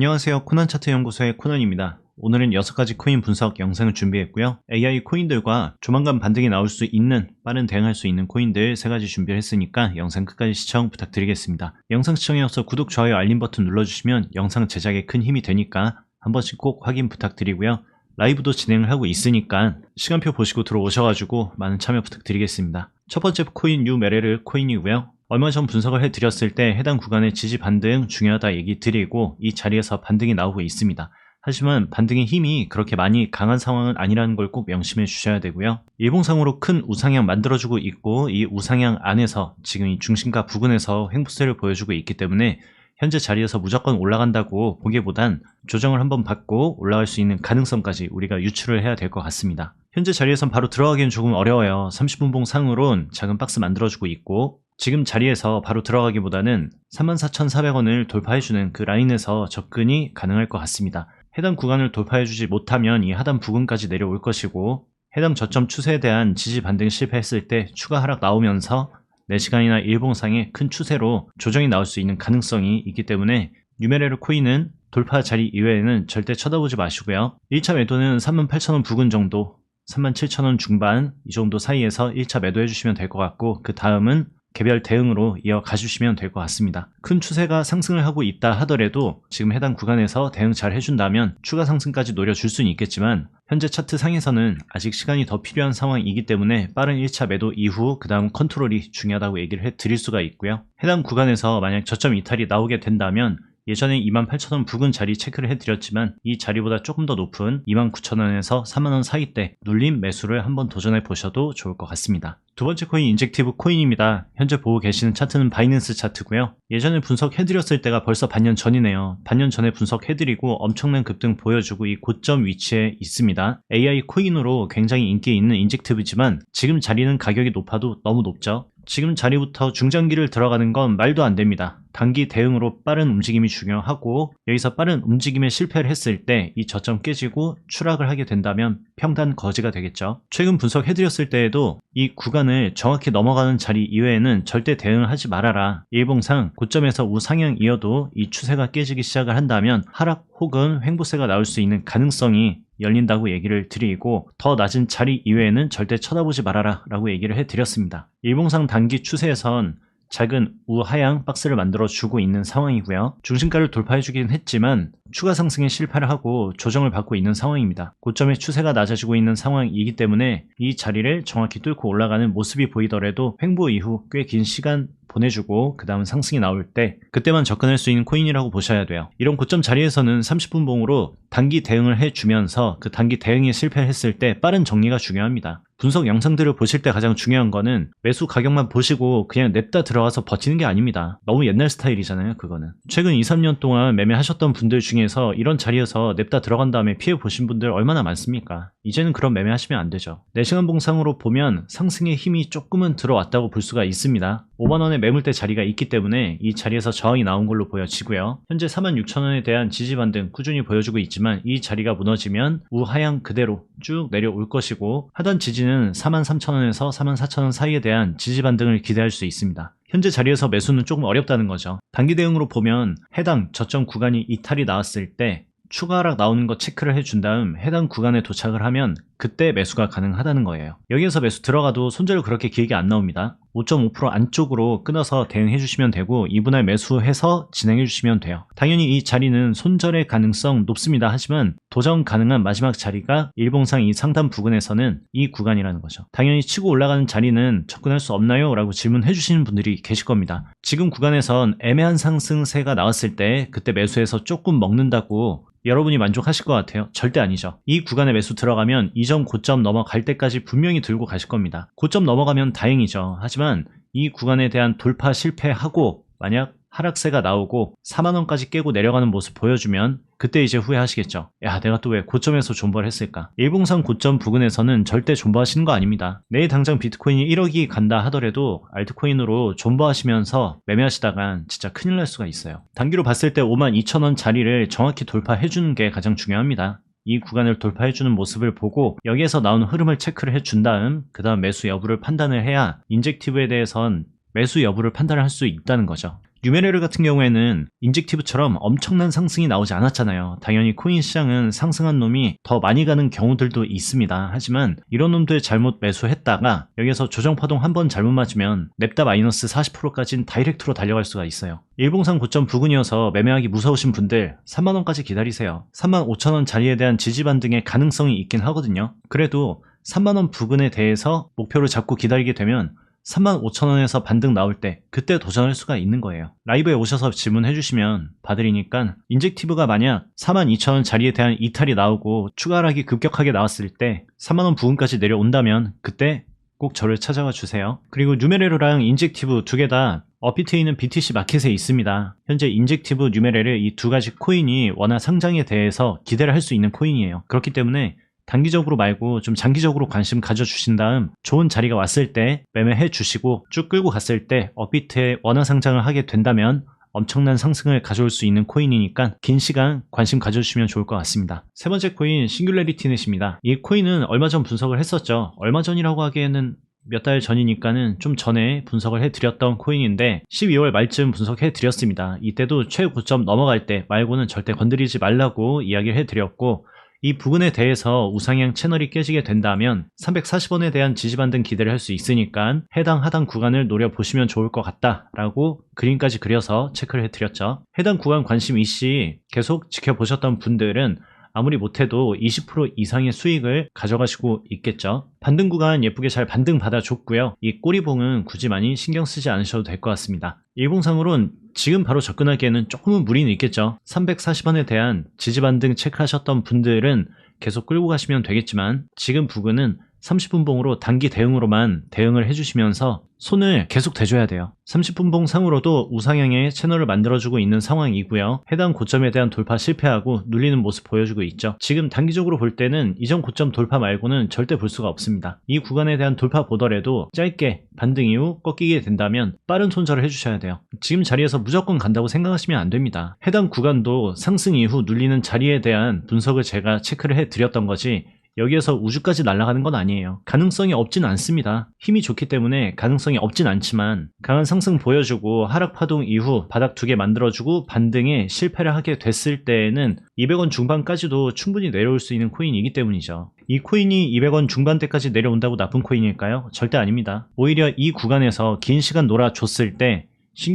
안녕하세요. 코난차트 연구소의 코난입니다. 오늘은 6가지 코인 분석 영상을 준비했고요. AI 코인들과 조만간 반등이 나올 수 있는 빠른 대응할 수 있는 코인들 3가지 준비를 했으니까 영상 끝까지 시청 부탁드리겠습니다. 영상 시청에 앞서 구독, 좋아요, 알림 버튼 눌러주시면 영상 제작에 큰 힘이 되니까 한 번씩 꼭 확인 부탁드리고요. 라이브도 진행을 하고 있으니까 시간표 보시고 들어오셔가지고 많은 참여 부탁드리겠습니다. 첫 번째 코인 뉴메레르 코인이고요. 얼마 전 분석을 해드렸을 때 해당 구간의 지지 반등 중요하다 얘기 드리고 이 자리에서 반등이 나오고 있습니다. 하지만 반등의 힘이 그렇게 많이 강한 상황은 아니라는 걸 꼭 명심해 주셔야 되고요. 일봉상으로 큰 우상향 만들어주고 있고 이 우상향 안에서 지금 이 중심가 부근에서 횡보세를 보여주고 있기 때문에 현재 자리에서 무조건 올라간다고 보기보단 조정을 한번 받고 올라갈 수 있는 가능성까지 우리가 유추를 해야 될 것 같습니다. 현재 자리에선 바로 들어가기엔 조금 어려워요. 30분봉 상으론 작은 박스 만들어주고 있고 지금 자리에서 바로 들어가기보다는 34,400원을 돌파해주는 그 라인에서 접근이 가능할 것 같습니다. 해당 구간을 돌파해주지 못하면 이 하단 부근까지 내려올 것이고 해당 저점 추세에 대한 지지 반등 실패했을 때 추가 하락 나오면서 4시간이나 일봉상의 큰 추세로 조정이 나올 수 있는 가능성이 있기 때문에 뉴메레르 코인은 돌파 자리 이외에는 절대 쳐다보지 마시고요. 1차 매도는 38,000원 부근 정도, 37,000원 중반 이 정도 사이에서 1차 매도해 주시면 될 것 같고 그 다음은 개별 대응으로 이어가 주시면 될 것 같습니다. 큰 추세가 상승을 하고 있다 하더라도 지금 해당 구간에서 대응 잘 해준다면 추가 상승까지 노려줄 수는 있겠지만 현재 차트 상에서는 아직 시간이 더 필요한 상황이기 때문에 빠른 1차 매도 이후 그 다음 컨트롤이 중요하다고 얘기를 해드릴 수가 있고요. 해당 구간에서 만약 저점 이탈이 나오게 된다면 예전에 28,000원 부근 자리 체크를 해드렸지만 이 자리보다 조금 더 높은 29,000원에서 3만원 사이대 눌림 매수를 한번 도전해 보셔도 좋을 것 같습니다. 두 번째 코인 인젝티브 코인입니다. 현재 보고 계시는 차트는 바이낸스 차트고요. 예전에 분석해드렸을 때가 벌써 반년 전이네요. 반년 전에 분석해드리고 엄청난 급등 보여주고 이 고점 위치에 있습니다. AI 코인으로 굉장히 인기 있는 인젝티브지만 지금 자리는 가격이 높아도 너무 높죠. 지금 자리부터 중장기를 들어가는 건 말도 안 됩니다. 단기 대응으로 빠른 움직임이 중요하고 여기서 빠른 움직임에 실패를 했을 때 이 저점 깨지고 추락을 하게 된다면 평단 거지가 되겠죠. 최근 분석해드렸을 때에도 이 구간을 정확히 넘어가는 자리 이외에는 절대 대응을 하지 말아라. 일봉상 고점에서 우상향이어도 이 추세가 깨지기 시작을 한다면 하락 혹은 횡보세가 나올 수 있는 가능성이 열린다고 얘기를 드리고 더 낮은 자리 이외에는 절대 쳐다보지 말아라 라고 얘기를 해드렸습니다. 일봉상 단기 추세에선 작은 우하향 박스를 만들어 주고 있는 상황이고요. 중심가를 돌파해 주긴 했지만 추가 상승에 실패를 하고 조정을 받고 있는 상황입니다. 고점의 추세가 낮아지고 있는 상황이기 때문에 이 자리를 정확히 뚫고 올라가는 모습이 보이더라도 횡보 이후 꽤 긴 시간 보내주고 그 다음 상승이 나올 때 그때만 접근할 수 있는 코인이라고 보셔야 돼요. 이런 고점 자리에서는 30분봉으로 단기 대응을 해주면서 그 단기 대응에 실패했을 때 빠른 정리가 중요합니다. 분석 영상들을 보실 때 가장 중요한 거는 매수 가격만 보시고 그냥 냅다 들어가서 버티는 게 아닙니다. 너무 옛날 스타일이잖아요. 그거는 최근 2-3년 동안 매매하셨던 분들 중에서 이런 자리에서 냅다 들어간 다음에 피해 보신 분들 얼마나 많습니까? 이제는 그런 매매하시면 안 되죠. 4시간 봉상으로 보면 상승의 힘이 조금은 들어왔다고 볼 수가 있습니다. 5만원의 매물대 자리가 있기 때문에 이 자리에서 저항이 나온 걸로 보여지고요. 현재 46,000원에 대한 지지 반등 꾸준히 보여주고 있지만 이 자리가 무너지면 우하향 그대로 쭉 내려올 것이고 하단 지지는 43,000원에서 44,000원 사이에 대한 지지 반등을 기대할 수 있습니다. 현재 자리에서 매수는 조금 어렵다는 거죠. 단기 대응으로 보면 해당 저점 구간이 이탈이 나왔을 때 추가 하락 나오는 거 체크를 해준 다음 해당 구간에 도착을 하면 그때 매수가 가능하다는 거예요. 여기에서 매수 들어가도 손절 그렇게 길게 안 나옵니다. 5.5% 안쪽으로 끊어서 대응해 주시면 되고 2분할 매수해서 진행해 주시면 돼요. 당연히 이 자리는 손절의 가능성 높습니다. 하지만 도전 가능한 마지막 자리가 일봉상 이 상단 부근에서는 이 구간이라는 거죠. 당연히 치고 올라가는 자리는 접근할 수 없나요? 라고 질문해 주시는 분들이 계실 겁니다. 지금 구간에선 애매한 상승세가 나왔을 때 그때 매수해서 조금 먹는다고 여러분이 만족하실 것 같아요? 절대 아니죠. 이 구간에 매수 들어가면 이전 고점 넘어갈 때까지 분명히 들고 가실 겁니다. 고점 넘어가면 다행이죠. 하지만 이 구간에 대한 돌파 실패하고 만약 하락세가 나오고 4만원까지 깨고 내려가는 모습 보여주면 그때 이제 후회하시겠죠. 야, 내가 또 왜 고점에서 존버를 했을까? 일봉상 고점 부근에서는 절대 존버하시는 거 아닙니다. 내일 당장 비트코인이 1억이 간다 하더라도 알트코인으로 존버하시면서 매매하시다간 진짜 큰일 날 수가 있어요. 단기로 봤을 때 52,000원 자리를 정확히 돌파해주는 게 가장 중요합니다. 이 구간을 돌파해주는 모습을 보고 여기에서 나오는 흐름을 체크를 해준 다음 그 다음 매수 여부를 판단을 해야 인젝티브에 대해선 매수 여부를 판단을 할 수 있다는 거죠. 뉴메레르 같은 경우에는 인젝티브처럼 엄청난 상승이 나오지 않았잖아요. 당연히 코인 시장은 상승한 놈이 더 많이 가는 경우들도 있습니다. 하지만 이런 놈들 잘못 매수했다가 여기서 조정파동 한 번 잘못 맞으면 냅다 마이너스 40%까지는 다이렉트로 달려갈 수가 있어요. 일봉상 고점 부근이어서 매매하기 무서우신 분들 3만원까지 기다리세요. 35,000원 자리에 대한 지지 반등의 가능성이 있긴 하거든요. 그래도 3만원 부근에 대해서 목표를 잡고 기다리게 되면 35,000원에서 반등 나올 때 그때 도전할 수가 있는 거예요. 라이브에 오셔서 질문해 주시면 봐드리니까 인젝티브가 만약 42,000원 자리에 대한 이탈이 나오고 추가 하락이 급격하게 나왔을 때 3만원 부근까지 내려온다면 그때 꼭 저를 찾아와 주세요. 그리고 뉴메레르랑 인젝티브 두 개 다 업비트에 있는 BTC 마켓에 있습니다. 현재 인젝티브, 뉴메레르 이 두 가지 코인이 원화 상장에 대해서 기대를 할 수 있는 코인이에요. 그렇기 때문에 단기적으로 말고 좀 장기적으로 관심 가져주신 다음 좋은 자리가 왔을 때 매매해 주시고 쭉 끌고 갔을 때 업비트에 원화 상장을 하게 된다면 엄청난 상승을 가져올 수 있는 코인이니까 긴 시간 관심 가져주시면 좋을 것 같습니다. 세 번째 코인 싱귤레리티넷입니다. 이 코인은 얼마 전 분석을 했었죠. 얼마 전이라고 하기에는 몇 달 전이니까는 좀 전에 분석을 해드렸던 코인인데 12월 말쯤 분석해드렸습니다. 이때도 최고점 넘어갈 때 말고는 절대 건드리지 말라고 이야기를 해드렸고 이 부분에 대해서 우상향 채널이 깨지게 된다면 340원에 대한 지지반등 기대를 할 수 있으니까 해당 하단 구간을 노려보시면 좋을 것 같다 라고 그림까지 그려서 체크를 해드렸죠. 해당 구간 관심 이씨 계속 지켜보셨던 분들은 아무리 못해도 20% 이상의 수익을 가져가시고 있겠죠. 반등 구간 예쁘게 잘 반등 받아줬고요. 이 꼬리봉은 굳이 많이 신경 쓰지 않으셔도 될 것 같습니다. 일봉상으로는 지금 바로 접근하기에는 조금은 무리는 있겠죠. 340원에 대한 지지반등 체크하셨던 분들은 계속 끌고 가시면 되겠지만 지금 부근은 30분봉으로 단기 대응으로만 대응을 해주시면서 손을 계속 대줘야 돼요. 30분봉 상으로도 우상향의 채널을 만들어주고 있는 상황이고요. 해당 고점에 대한 돌파 실패하고 눌리는 모습 보여주고 있죠. 지금 단기적으로 볼 때는 이전 고점 돌파 말고는 절대 볼 수가 없습니다. 이 구간에 대한 돌파 보더라도 짧게 반등 이후 꺾이게 된다면 빠른 손절을 해주셔야 돼요. 지금 자리에서 무조건 간다고 생각하시면 안 됩니다. 해당 구간도 상승 이후 눌리는 자리에 대한 분석을 제가 체크를 해드렸던 거지 여기에서 우주까지 날아가는 건 아니에요. 가능성이 없진 않습니다. 힘이 좋기 때문에 가능성이 없진 않지만 강한 상승 보여주고 하락 파동 이후 바닥 두 개 만들어주고 반등에 실패를 하게 됐을 때에는 200원 중반까지도 충분히 내려올 수 있는 코인이기 때문이죠. 이 코인이 200원 중반대까지 내려온다고 나쁜 코인일까요? 절대 아닙니다. 오히려 이 구간에서 긴 시간 놀아줬을 때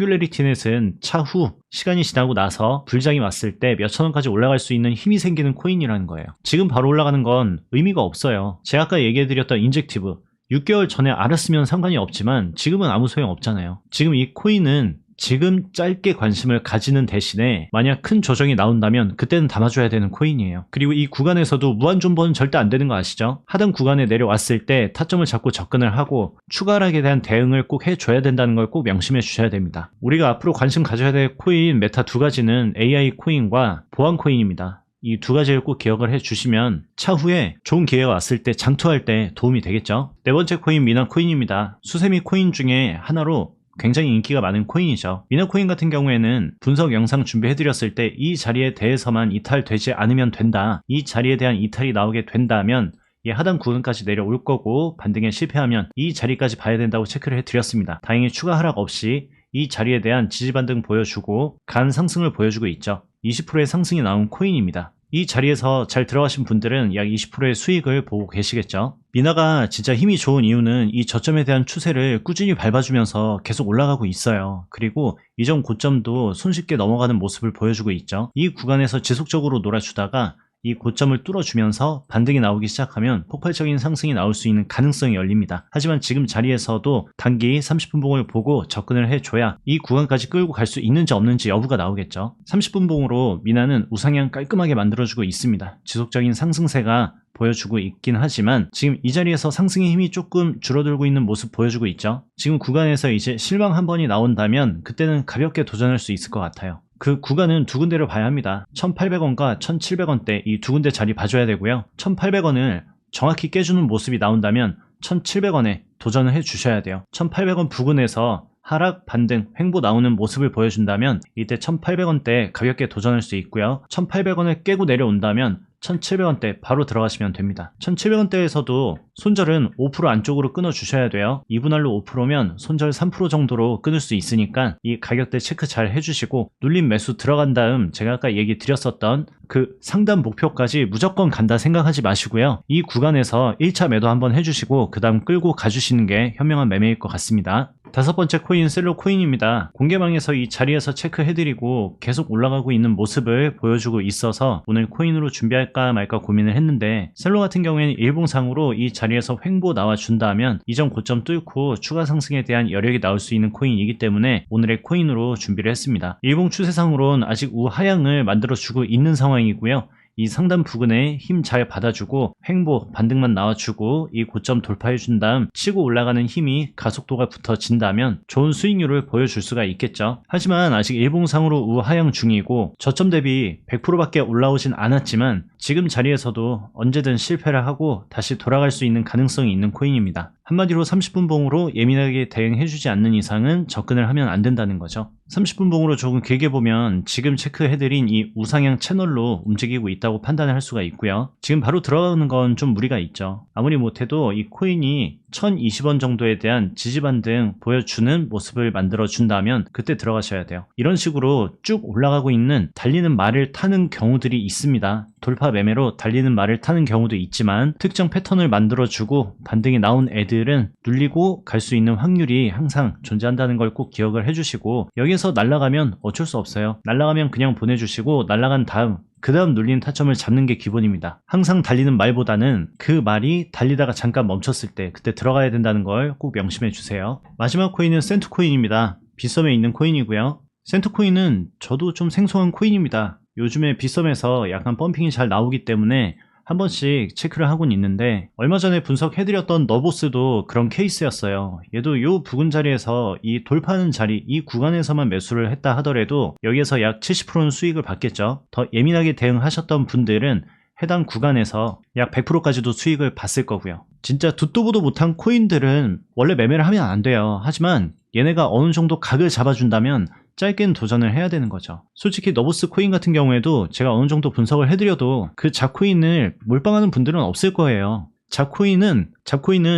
싱귤레리티넷은 차후 시간이 지나고 나서 불장이 왔을 때 몇천 원까지 올라갈 수 있는 힘이 생기는 코인이라는 거예요. 지금 바로 올라가는 건 의미가 없어요. 제가 아까 얘기해드렸던 인젝티브 6개월 전에 알았으면 상관이 없지만 지금은 아무 소용 없잖아요. 지금 이 코인은 지금 짧게 관심을 가지는 대신에 만약 큰 조정이 나온다면 그때는 담아줘야 되는 코인이에요. 그리고 이 구간에서도 무한존버는 절대 안 되는 거 아시죠? 하단 구간에 내려왔을 때 타점을 잡고 접근을 하고 추가 하락에 대한 대응을 꼭 해줘야 된다는 걸 꼭 명심해 주셔야 됩니다. 우리가 앞으로 관심 가져야 될 코인 메타 두 가지는 AI 코인과 보안 코인입니다. 이 두 가지를 꼭 기억을 해주시면 차후에 좋은 기회가 왔을 때 장투할 때 도움이 되겠죠. 네 번째 코인 미나 코인입니다. 수세미 코인 중에 하나로 굉장히 인기가 많은 코인이죠. 미나코인 같은 경우에는 분석 영상 준비해드렸을 때 이 자리에 대해서만 이탈되지 않으면 된다. 이 자리에 대한 이탈이 나오게 된다면 이 하단 구간까지 내려올 거고 반등에 실패하면 이 자리까지 봐야 된다고 체크를 해드렸습니다. 다행히 추가 하락 없이 이 자리에 대한 지지반등 보여주고 간 상승을 보여주고 있죠. 20%의 상승이 나온 코인입니다. 이 자리에서 잘 들어가신 분들은 약 20%의 수익을 보고 계시겠죠. 미나가 진짜 힘이 좋은 이유는 이 저점에 대한 추세를 꾸준히 밟아주면서 계속 올라가고 있어요. 그리고 이전 고점도 손쉽게 넘어가는 모습을 보여주고 있죠. 이 구간에서 지속적으로 놀아주다가 이 고점을 뚫어주면서 반등이 나오기 시작하면 폭발적인 상승이 나올 수 있는 가능성이 열립니다. 하지만 지금 자리에서도 단기 30분봉을 보고 접근을 해줘야 이 구간까지 끌고 갈 수 있는지 없는지 여부가 나오겠죠. 30분봉으로 미나는 우상향 깔끔하게 만들어주고 있습니다. 지속적인 상승세가 보여주고 있긴 하지만 지금 이 자리에서 상승의 힘이 조금 줄어들고 있는 모습 보여주고 있죠. 지금 구간에서 이제 실망 한 번이 나온다면 그때는 가볍게 도전할 수 있을 것 같아요. 그 구간은 두 군데를 봐야 합니다. 1,800원과 1,700원대 이 두 군데 자리 봐줘야 되고요. 1,800원을 정확히 깨주는 모습이 나온다면 1,700원에 도전을 해 주셔야 돼요. 1,800원 부근에서 하락, 반등, 횡보 나오는 모습을 보여준다면 이때 1,800원대 가볍게 도전할 수 있고요. 1,800원을 깨고 내려온다면 1700원대 바로 들어가시면 됩니다. 1700원대에서도 손절은 5% 안쪽으로 끊어 주셔야 돼요. 2분할로 5%면 손절 3% 정도로 끊을 수 있으니까 이 가격대 체크 잘 해주시고, 눌림 매수 들어간 다음 제가 아까 얘기 드렸었던 그 상단 목표까지 무조건 간다 생각하지 마시고요. 이 구간에서 1차 매도 한번 해주시고 그 다음 끌고 가주시는 게 현명한 매매일 것 같습니다. 다섯 번째 코인 셀로 코인입니다. 공개방에서 이 자리에서 체크해드리고 계속 올라가고 있는 모습을 보여주고 있어서 오늘 코인으로 준비할까 말까 고민을 했는데, 셀로 같은 경우에는 일봉상으로 이 자리에서 횡보 나와준다면 이전 고점 뚫고 추가 상승에 대한 여력이 나올 수 있는 코인이기 때문에 오늘의 코인으로 준비를 했습니다. 일봉 추세상으로는 아직 우하향을 만들어주고 있는 상황이고요. 이 상단 부근에 힘 잘 받아주고 횡보 반등만 나와주고 이 고점 돌파해준 다음 치고 올라가는 힘이 가속도가 붙어진다면 좋은 수익률을 보여줄 수가 있겠죠. 하지만 아직 일봉상으로 우하향 중이고 저점 대비 100%밖에 올라오진 않았지만 지금 자리에서도 언제든 실패를 하고 다시 돌아갈 수 있는 가능성이 있는 코인입니다. 한마디로 30분 봉으로 예민하게 대응해주지 않는 이상은 접근을 하면 안 된다는 거죠. 30분 봉으로 조금 길게 보면 지금 체크해드린 이 우상향 채널로 움직이고 있다고 판단을 할 수가 있고요. 지금 바로 들어가는 건 좀 무리가 있죠. 아무리 못해도 이 코인이 1020원 정도에 대한 지지반등 보여주는 모습을 만들어준다면 그때 들어가셔야 돼요. 이런 식으로 쭉 올라가고 있는 달리는 말을 타는 경우들이 있습니다. 돌파 매매로 달리는 말을 타는 경우도 있지만 특정 패턴을 만들어주고 반등이 나온 애들은 눌리고 갈 수 있는 확률이 항상 존재한다는 걸 꼭 기억을 해주시고, 여기서 날아가면 어쩔 수 없어요. 날아가면 그냥 보내주시고 날아간 다음 그 다음 눌리는 타점을 잡는 게 기본입니다. 항상 달리는 말보다는 그 말이 달리다가 잠깐 멈췄을 때 그때 들어가야 된다는 걸 꼭 명심해 주세요. 마지막 코인은 센트코인입니다. 빗썸에 있는 코인이고요. 센트코인은 저도 좀 생소한 코인입니다. 요즘에 빗썸에서 약간 펌핑이 잘 나오기 때문에 한 번씩 체크를 하고는 있는데, 얼마 전에 분석해드렸던 너보스도 그런 케이스였어요. 얘도 요 부근 자리에서 이 돌파하는 자리, 이 구간에서만 매수를 했다 하더라도 여기에서 약 70%는 수익을 받겠죠. 더 예민하게 대응하셨던 분들은 해당 구간에서 약 100%까지도 수익을 봤을 거고요. 진짜 듣도 보도 못한 코인들은 원래 매매를 하면 안 돼요. 하지만 얘네가 어느 정도 각을 잡아준다면 짧게는 도전을 해야 되는 거죠. 솔직히 너보스 코인 같은 경우에도 제가 어느 정도 분석을 해드려도 그 잡코인을 몰빵하는 분들은 없을 거예요. 잡코인은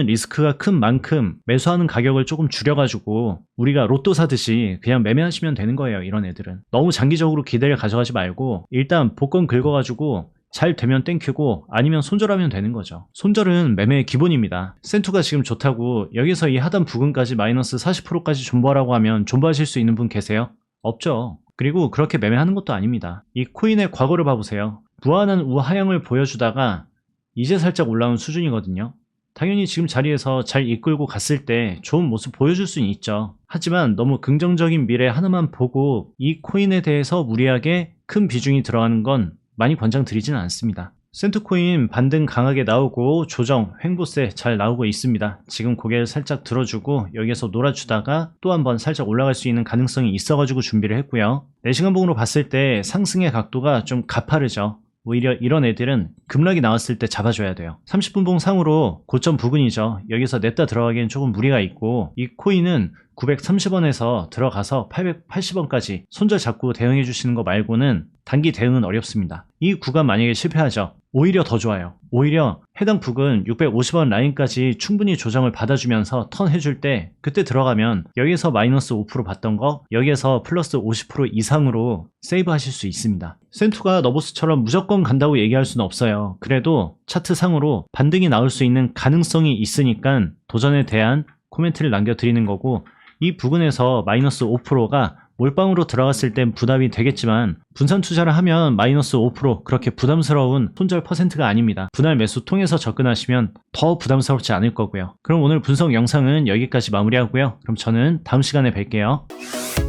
리스크가 큰 만큼 매수하는 가격을 조금 줄여가지고 우리가 로또 사듯이 그냥 매매하시면 되는 거예요. 이런 애들은 너무 장기적으로 기대를 가져가지 말고 일단 복권 긁어가지고 잘 되면 땡큐고 아니면 손절하면 되는 거죠. 손절은 매매의 기본입니다. 센투가 지금 좋다고 여기서 이 하단 부근까지 마이너스 40%까지 존버하라고 하면 존버하실 수 있는 분 계세요? 없죠. 그리고 그렇게 매매하는 것도 아닙니다. 이 코인의 과거를 봐보세요. 무한한 우하향을 보여주다가 이제 살짝 올라온 수준이거든요. 당연히 지금 자리에서 잘 이끌고 갔을 때 좋은 모습 보여줄 수는 있죠. 하지만 너무 긍정적인 미래 하나만 보고 이 코인에 대해서 무리하게 큰 비중이 들어가는 건 많이 권장드리지는 않습니다. 센트코인 반등 강하게 나오고 조정, 횡보세 잘 나오고 있습니다. 지금 고개를 살짝 들어주고 여기에서 놀아주다가 또 한번 살짝 올라갈 수 있는 가능성이 있어가지고 준비를 했고요. 4시간 봉으로 봤을 때 상승의 각도가 좀 가파르죠. 오히려 이런 애들은 급락이 나왔을 때 잡아줘야 돼요. 30분 봉 상으로 고점 부근이죠. 여기서 냈다 들어가기엔 조금 무리가 있고, 이 코인은 930원에서 들어가서 880원까지 손절 잡고 대응해 주시는 거 말고는 단기 대응은 어렵습니다. 이 구간 만약에 실패하죠. 오히려 더 좋아요. 오히려 해당 부근 650원 라인까지 충분히 조정을 받아주면서 턴 해줄 때 그때 들어가면 여기서 마이너스 5% 받던 거 여기에서 플러스 50% 이상으로 세이브 하실 수 있습니다. 센투가 너보스처럼 무조건 간다고 얘기할 수는 없어요. 그래도 차트 상으로 반등이 나올 수 있는 가능성이 있으니까 도전에 대한 코멘트를 남겨드리는 거고, 이 부근에서 마이너스 5%가 몰빵으로 들어갔을 땐 부담이 되겠지만 분산 투자를 하면 마이너스 5% 그렇게 부담스러운 손절 퍼센트가 아닙니다. 분할 매수 통해서 접근하시면 더 부담스럽지 않을 거고요. 그럼 오늘 분석 영상은 여기까지 마무리하고요. 그럼 저는 다음 시간에 뵐게요.